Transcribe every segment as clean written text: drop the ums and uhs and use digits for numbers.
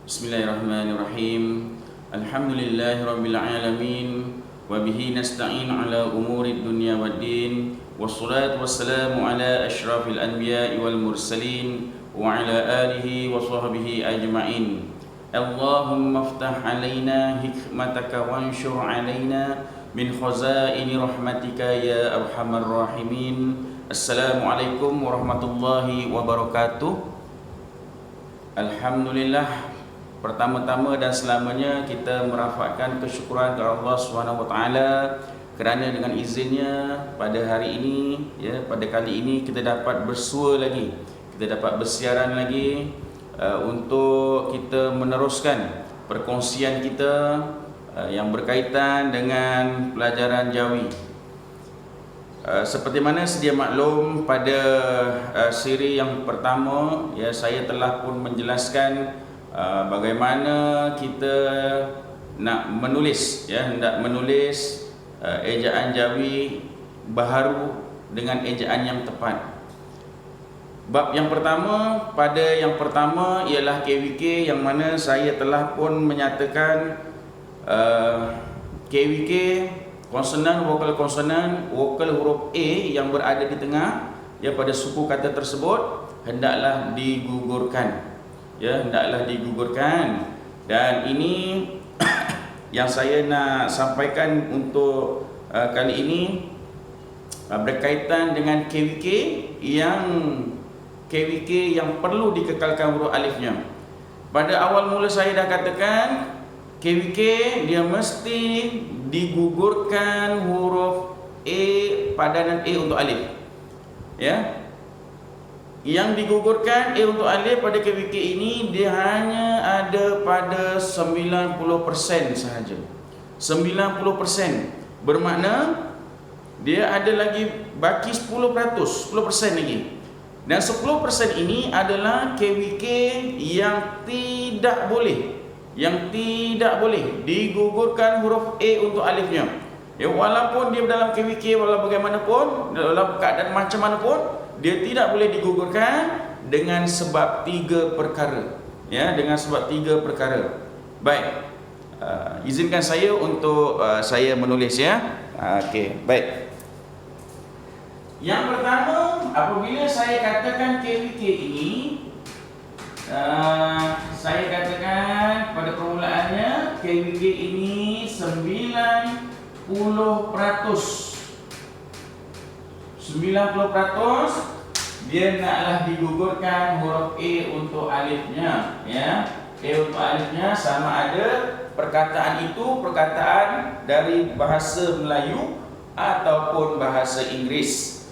Bismillahirrahmanirrahim. Alhamdulillahirabbil alamin wa bihi nasta'in ala umuri dunya waddin. Wassalatu wassalamu ala asyrafil anbiya'i wal mursalin wa ala alihi wa sahbihi ajma'in. Allahumma iftah alaina hikmataka wanshur alaina min khazaini rahmatika ya arhamar rahimin. Assalamualaikum warahmatullahi wabarakatuh. Alhamdulillah, pertama-tama dan selamanya kita merafakkan kesyukuran kepada Allah SWT kerana dengan izinnya pada hari ini, pada kali ini kita dapat bersua lagi, kita dapat bersiaran lagi untuk kita meneruskan perkongsian kita yang berkaitan dengan pelajaran Jawi. Seperti mana sedia maklum, pada siri yang pertama saya telah pun menjelaskan bagaimana kita nak menulis, hendak menulis ejaan Jawi baharu dengan ejaan yang tepat. Bab yang pertama, ialah KWK, yang mana saya telah pun menyatakan KWK, konsonan, vokal konsonan, vokal huruf A yang berada di tengah pada suku kata tersebut hendaklah digugurkan. Hendaklah digugurkan. Dan ini yang saya nak sampaikan untuk kali ini berkaitan dengan KWK yang perlu dikekalkan huruf alifnya. Pada awal mula saya dah katakan KWK dia mesti digugurkan huruf A, padanan A untuk alif. Yang digugurkan A untuk alif pada KWK ini dia hanya ada pada 90% sahaja. 90%. Bermakna dia ada lagi baki 10% lagi. Dan 10% ini adalah KWK yang tidak boleh digugurkan huruf A untuk alifnya. Walaupun dia dalam KWK, walaupun bagaimanapun, dalam keadaan macam mana pun, dia tidak boleh digugurkan dengan sebab 3 perkara. Dengan sebab 3 perkara. Baik. Izinkan saya untuk saya menulis Okey, baik. Yang pertama, apabila saya katakan KWK ini, saya katakan pada permulaannya KWK ini 90%. 90% dia naklah digugurkan huruf A untuk alifnya. A untuk alifnya sama ada perkataan itu perkataan dari bahasa Melayu ataupun bahasa Inggeris.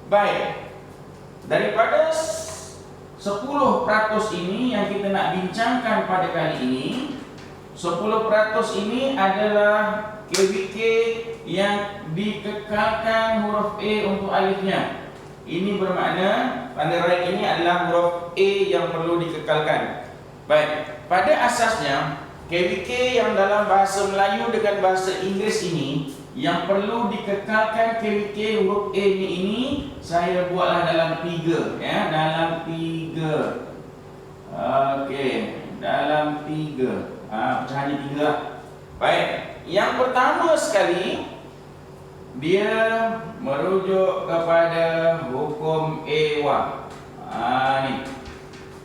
Baik. Daripada 10% ini yang kita nak bincangkan pada kali ini, 10% ini adalah KWK yang dikekalkan huruf A untuk alifnya. Ini bermakna tanda right ini adalah huruf A yang perlu dikekalkan. Baik, pada asasnya KWK yang dalam bahasa Melayu dengan bahasa Inggeris ini yang perlu dikekalkan KWK huruf A ini saya buatlah dalam 3, dalam 3. Okey, dalam 3. Pecahannya 3 lah. Baik, yang pertama sekali dia merujuk kepada hukum ewa. Ni.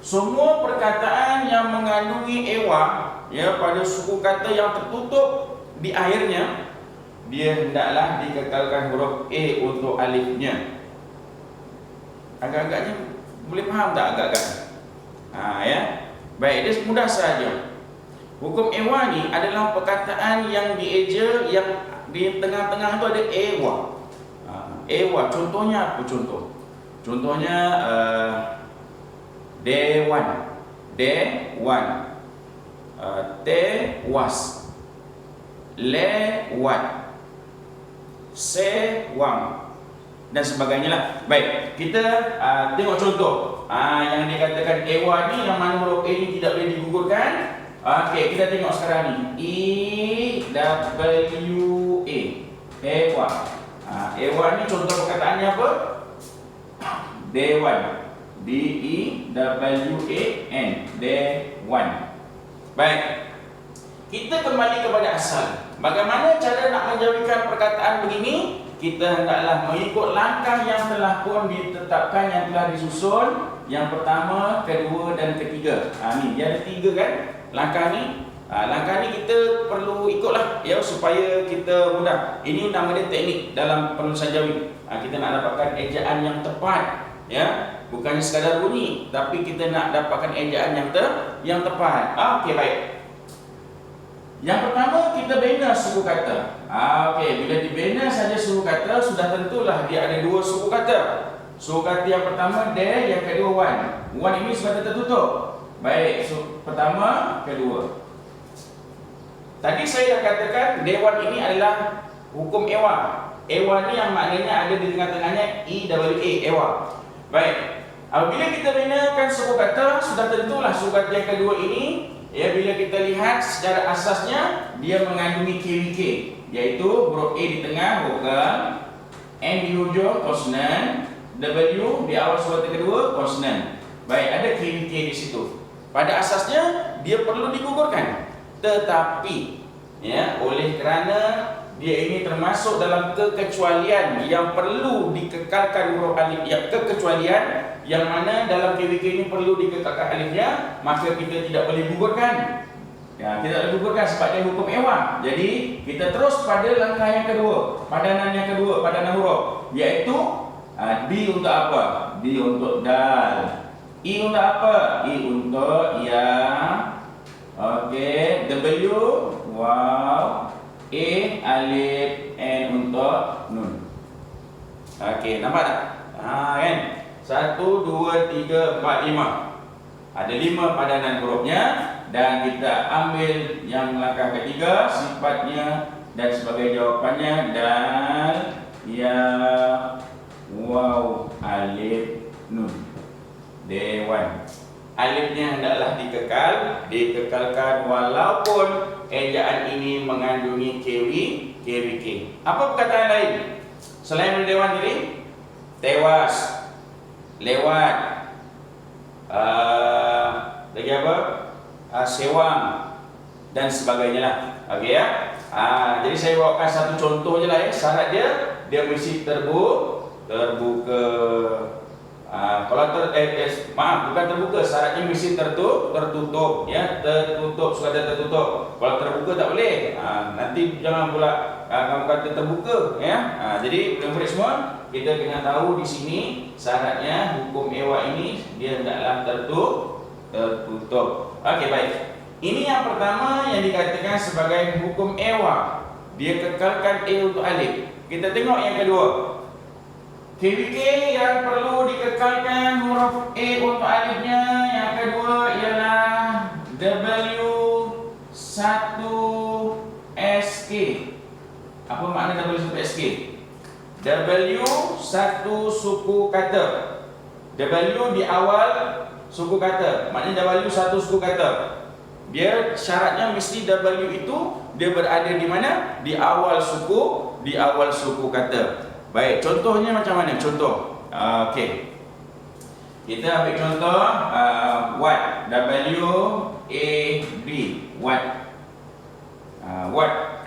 Semua perkataan yang mengandungi ewa pada suku kata yang tertutup di akhirnya, dia hendaklah dikekalkan huruf A untuk alifnya. Agak-agaknya boleh faham tak agak-agak? Baik, dia mudah saja. Hukum ewa ni adalah perkataan yang dieja, yang di tengah-tengah tu ada ewa. Ewa, contohnya apa contoh? Contohnya dewan, tewas, lewat, sewang dan sebagainya lah. Baik, kita tengok contoh yang dikatakan ewa ni, yang mana huruf A ni tidak boleh digugurkan. Okey, kita tengok sekarang ni. EWA. Ewa. Ewa ni contoh perkataannya apa? Dewan. DEWAN. Dewan. Baik. Kita kembali kepada asal. Bagaimana cara nak menjauhkan perkataan begini? Kita hendaklah mengikut langkah yang telah pun ditetapkan, yang telah disusun. Yang pertama, kedua dan ketiga. Ni dia ada 3 kan langkah ni. Langkah ni kita perlu ikutlah ya, supaya kita mudah. Ini nama dia teknik dalam penulisan jawi. Kita nak dapatkan ejaan yang tepat ya, bukannya sekadar bunyi, tapi kita nak dapatkan ejaan yang tepat. Okey, baik. Yang pertama, kita bina suku kata. Okey, bila dibina saja suku kata, sudah tentulah dia ada 2 suku kata. Suku kata yang pertama de, yang kedua wan. Wan ini sudah tertutup. Baik, pertama, kedua. Tadi saya dah katakan dewan ini adalah hukum ewa. Ewa ni yang maknanya ada di tengah-tengahnya EWA, ewa. Baik. Apabila kita binakan suku kata, sudah tentulah suku kata yang kedua ini ya, bila kita lihat secara asasnya dia mengandungi KWK, iaitu huruf A di tengah vokal, N di hujung konsonan, W di awal suku kata kedua konsonan. Baik, ada KWK di situ. Pada asasnya dia perlu digugurkan. Tetapi ya, oleh kerana dia ini termasuk dalam kekecualian yang perlu dikekalkan huruf alif, ya, kekecualian yang mana dalam KWK ini perlu dikekalkan alifnya, maka kita tidak boleh gugurkan. Ya, kita boleh gugurkan sebab dia hukum ewa. Jadi kita terus pada langkah yang kedua, padanan yang kedua, padanan huruf, iaitu D untuk apa? D untuk dal. I untuk apa? I untuk ya. Okey, W, wow, A, alif, N untuk nun. Okey, nampak tak? Kan? 1, 2, 3, 4, 5. Ada 5 padanan hurufnya. Dan kita ambil yang langkah ketiga, sifatnya dan sebagai jawapannya dal, ya, wow, alif, nun. Dewan. Alifnya hendaklah dikekalkan walaupun ejaan ini mengandungi KWK. Apa perkataan lain selain dari dewan tadi? Tewas, lewat, lagi apa? Sewang dan sebagainya lah. Okey ya. Jadi saya bawakan satu contoh je lah ya. Syarat dia mesti terbuka. Kalau bukan terbuka, syaratnya mesti tertutup ya, tertutup, sudah tertutup. Kalau terbuka tak boleh. Nanti jangan pula kamu kata terbuka ya. Jadi murid-murid semua, kita kena tahu di sini syaratnya hukum ewa ini dia hendaklah tertutup. Okey, baik. Ini yang pertama yang dikatakan sebagai hukum ewa. Dia kekalkan A untuk alif. Kita tengok yang kedua. KWK yang perlu dikekalkan huruf A untuk alifnya. Yang kedua ialah W1SK. Apa makna W1SK? W satu suku kata. W di awal suku kata. Maknanya W satu suku kata. Dia syaratnya mesti W itu dia berada di mana? Di awal suku kata. Baik, contohnya macam mana? Contoh. Okey. Kita ambil contoh what, W A B, what. What.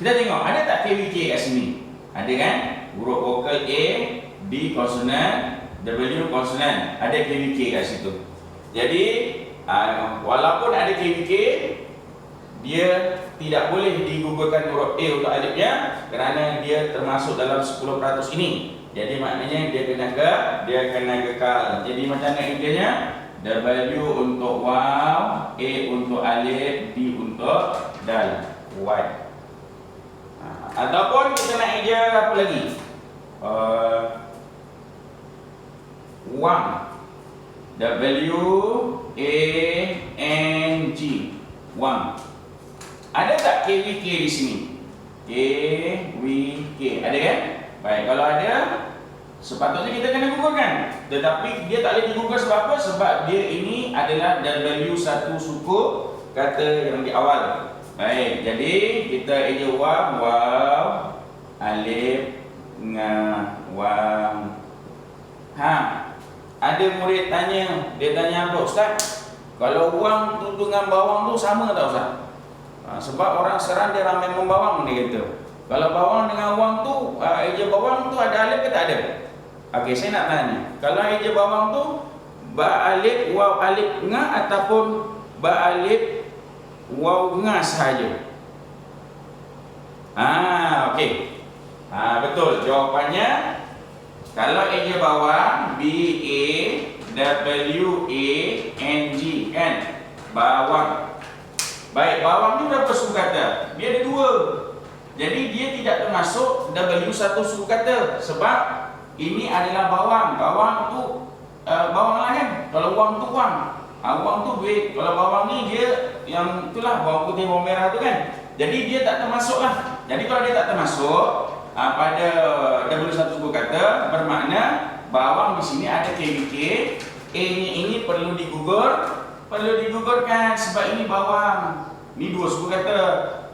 Kita tengok ada tak KWK kat sini? Ada kan? Huruf vokal A, D konsonan, W konsonan. Ada KWK kat situ. Jadi walaupun ada KWK, dia tidak boleh digugurkan huruf A untuk alifnya kerana dia termasuk dalam 10% ini. Jadi maknanya dia kena kekal. Jadi macam mana idenya? W untuk waw, A untuk alif, D untuk dal. What? Ataupun kita nak eja apa lagi? Wang. W A N G. Wang. Ada tak KWK di sini? KWK. Ada kan? Baik, kalau ada, sepatutnya kita kena gugurkan. Tetapi dia tak boleh digugurkan sebab apa? Sebab dia ini adalah W satu suku kata yang di awal. Baik, jadi kita eja waw, alif, wang. Ada murid tanya, dia tanya apa? Ustaz, Kalau wang tu dengan bawang tu sama tak Ustaz? Sebab orang sekarang dia ramai membawang dia kata. Kalau bawang dengan wang tu, eja bawang tu ada alif ke tak ada? Okey, saya nak tanya. Kalau eja bawang tu ba alif waw alif nga ataupun ba alif waw nga sahaja? Okey. Betul jawapannya. Kalau eja bawang B A W A N G kan? Bawang. Baik, bawang ni berapa suku kata? Dia ada dua. Jadi dia tidak termasuk W1 suku kata sebab ini adalah bawang. Bawang tu bawang lah kan? Kalau wang tu wang. Wang tu duit. Kalau bawang ni dia yang itulah bawang putih bawang merah tu kan. Jadi dia tak termasuk lah. Jadi kalau dia tak termasuk pada W1 suku kata, bermakna bawang di sini ada KWK. E-nya ini perlu digugurkan sebab ini bawang. Ini dua suku kata.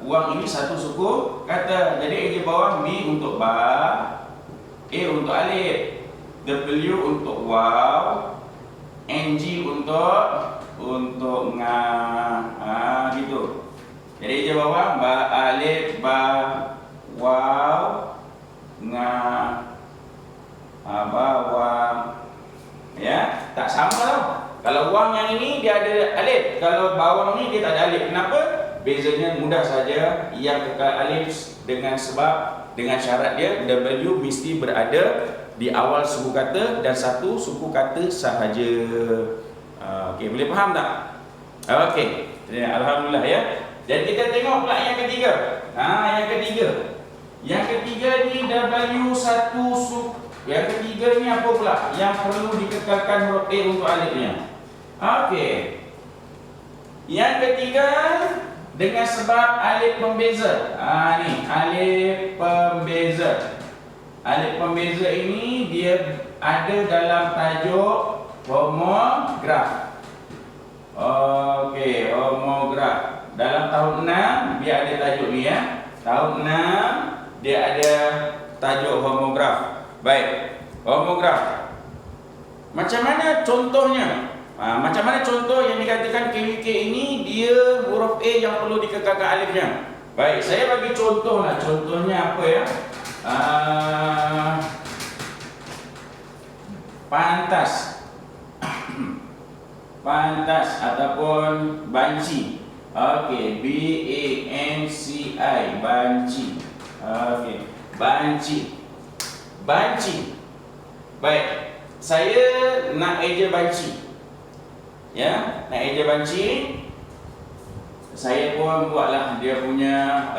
Wang ini satu suku kata. Jadi eja bawang B untuk ba, A untuk alif, W untuk waw, NG untuk nga. Gitu. Jadi eja bawang ba alif ba waw nga bawang. Ya, tak sama tau. Kalau wang yang ini dia ada alif, kalau bawang ni dia tak ada alif. Kenapa? Bezanya mudah saja. Yang kekal alif dengan syarat dia W mesti berada di awal suku kata dan satu suku kata sahaja. Okey, boleh faham tak? Okey. Alhamdulillah ya. Dan kita tengok pula yang ketiga. Yang ketiga ni W1 suku. Yang ketiga ni apa pula? Yang perlu dikekalkan huruf A untuk alifnya. Okey. Yang ketiga dengan sebab alif pembeza. Ni alif pembeza. Alif pembeza ini dia ada dalam tajuk homograf. Okey, homograf. Dalam tahun 6 dia ada tajuk ni ya. Tahun 6 dia ada tajuk homograf. Baik, homograf. Macam mana contohnya? Macam mana contoh yang dikatakan KWK ini dia huruf A yang perlu dikekalkan alifnya? Baik, saya bagi contoh lah. Contohnya apa ya? Pantas. Pantas ataupun banci. Okey, B A N C I, banci. Okey, banci. Banci. Baik, saya nak eja banci. Ya, nak eja banci. Saya pun buatlah dia punya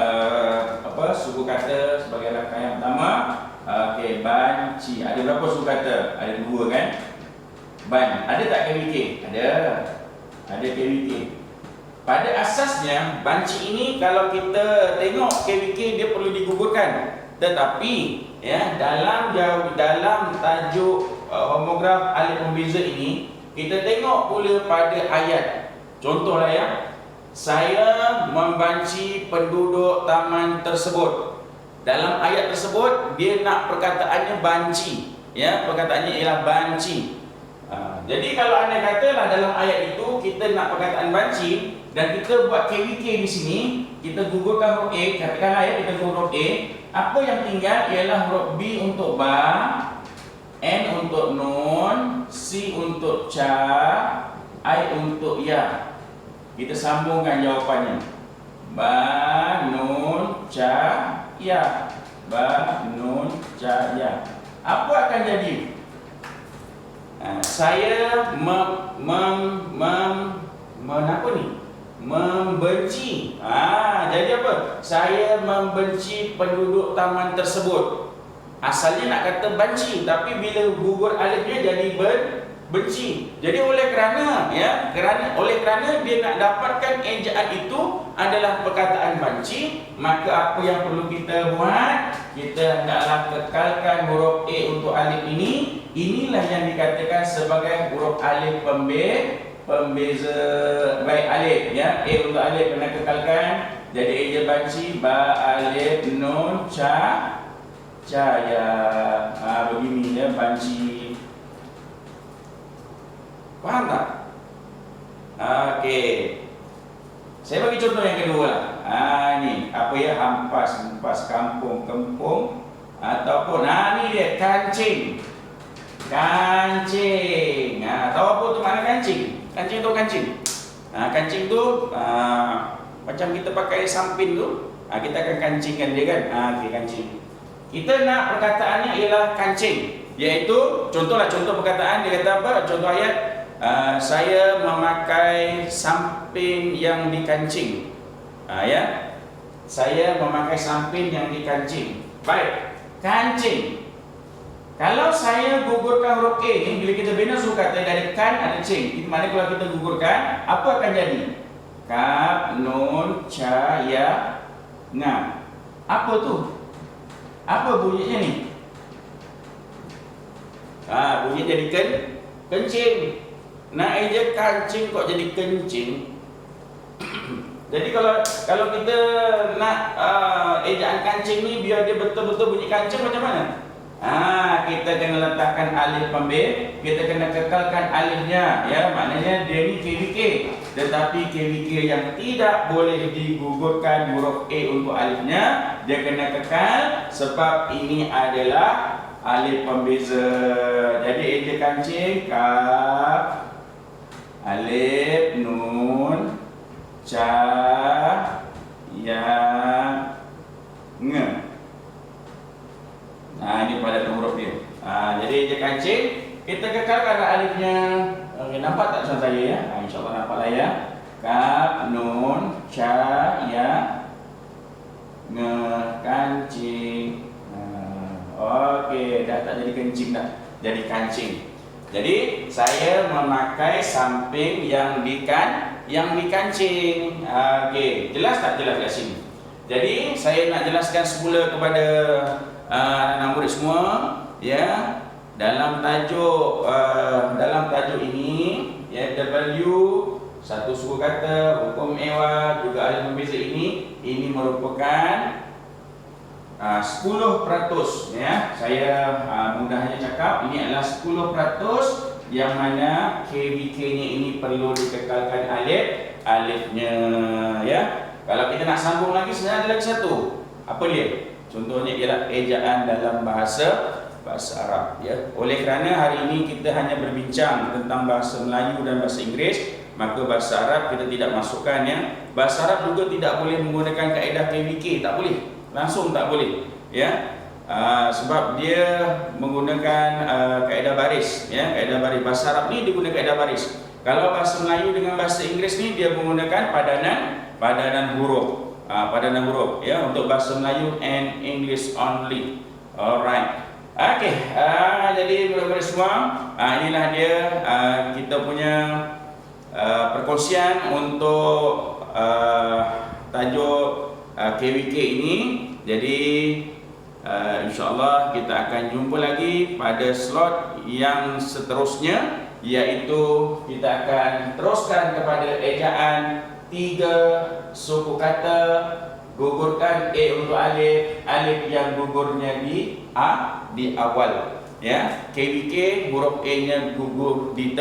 suku kata sebagai langkah yang pertama. Okey, banci. Ada berapa suku kata? Ada dua kan? Ban. Ada tak KWK? Ada. Ada KWK. Pada asasnya banci ini kalau kita tengok KWK dia perlu digugurkan. Tetapi ya dalam tajuk homograf alif pembeza ini kita tengok pula pada ayat. Contohlah ya. Saya membanci penduduk taman tersebut. Dalam ayat tersebut dia nak perkataannya banci. Ya, perkataannya ialah banci. Jadi kalau anda katalah dalam ayat itu kita nak perkataan banci dan kita buat KWK di sini, kita gugurkan huruf A, katakanlah ya kita gugur huruf A, apa yang tinggal ialah huruf B untuk ba, N untuk nun, C untuk ca, I untuk ya. Kita sambungkan jawapannya. Ba, nun, ca, ya. Ba, nun, ca, ya. Apa akan jadi? Saya membenci. Jadi apa? Saya membenci penduduk taman tersebut. Asalnya nak kata banci, tapi bila gugur alifnya jadi benci. Jadi oleh kerana dia nak dapatkan ejaan itu adalah perkataan banci, maka apa yang perlu kita buat? Kita hendaklah kekalkan huruf A untuk alif ini. Inilah yang dikatakan sebagai huruf alif pembeza. Baik, alif ya. A untuk alif kena kekalkan. Jadi eja banci ba alif nun ca caya. Begini ya banci. Faham tak? Okey. Saya bagi contoh yang kedua. Ni apa ya, hampas, hempas, kampung, kempung ataupun ni dia kancing. Kancing. Tahu apa tu makna kancing? Kancing tu kancing. Kancing tu macam kita pakai samping tu, kita akan kancingkan dia kan. Okey, kancing. Kita nak perkataannya ialah kancing, iaitu contoh perkataan dia kata apa? Contoh ayat, saya memakai samping yang dikancing. Ya. Saya memakai samping yang dikancing. Baik, kancing. Kalau saya gugurkan huruf A ni, bila kita bina suruh kata dari kan ada cing. Itu maknanya kalau kita gugurkan, apa akan jadi? Kaf, nun, ca, ya, nga. Apa tu? Apa bunyinya ni? Bunyi jadi kencing. Nak eja kancing kok jadi kencing. Jadi kalau kita nak ejaan kancing ni biar dia betul-betul bunyi kancing macam mana? Kita kena letakkan alif pembel, kita kena kekalkan alifnya, ya, maknanya dia ni KVK. Tetapi KVK yang tidak boleh digugurkan huruf A untuk alifnya, dia kena kekal sebab ini adalah alif pembeza. Jadi eja kancing, kaf, alif, nun, ca, ya, nge. Ini pada huruf dia. Jadi eja kancing, kita kekalkan alifnya. Nampak tak tuan saya ya? InsyaAllah nampak lah ya. Kaf, nun, ca, ya, nge, kancing. Okey, dah tak jadi kencing dah. Jadi kancing. Jadi saya memakai samping yang dikancing. Okey, jelas tak jelas kat sini? Jadi saya nak jelaskan semula kepada anak murid semua, ya. Dalam tajuk ini, ya, W satu suku kata, hukum ewa juga alif pembeza ini merupakan 10%, ya. Saya mudahnya cakap ini adalah 10% yang mana KVK-nya ini perlu dikekalkan alifnya, ya. Kalau kita nak sambung lagi sebenarnya ada lagi satu. Apa dia? Contohnya ialah ejaan dalam bahasa Arab, ya. Oleh kerana hari ini kita hanya berbincang tentang bahasa Melayu dan bahasa Inggeris, maka bahasa Arab kita tidak masukkan, ya. Bahasa Arab juga tidak boleh menggunakan kaedah KVK, tak boleh. Langsung tak boleh, ya. Sebab dia menggunakan kaedah baris, ya. Kaedah baris bahasa Arab ni digunakan kaedah baris. Kalau bahasa Melayu dengan bahasa Inggeris ni dia menggunakan padanan huruf. Padanan huruf, ya, untuk bahasa Melayu and English only. Alright. Okey, jadi murid-murid semua, inilah dia kita punya perkongsian untuk tajuk KVK ini. Jadi insyaAllah kita akan jumpa lagi pada slot yang seterusnya, iaitu kita akan teruskan kepada ejaan 3 suku kata, gugurkan A untuk alif yang gugurnya di awal, ya. KVK huruf A nya gugur di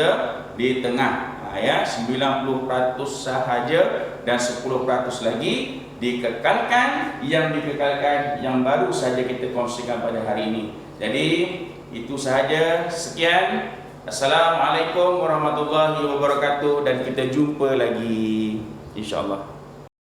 tengah, ya. 90% sahaja dan 10% lagi dikekalkan. Yang dikekalkan yang baru saja kita kongsikan pada hari ini. Jadi itu sahaja. Sekian. Assalamualaikum warahmatullahi wabarakatuh, dan kita jumpa lagi insya-Allah.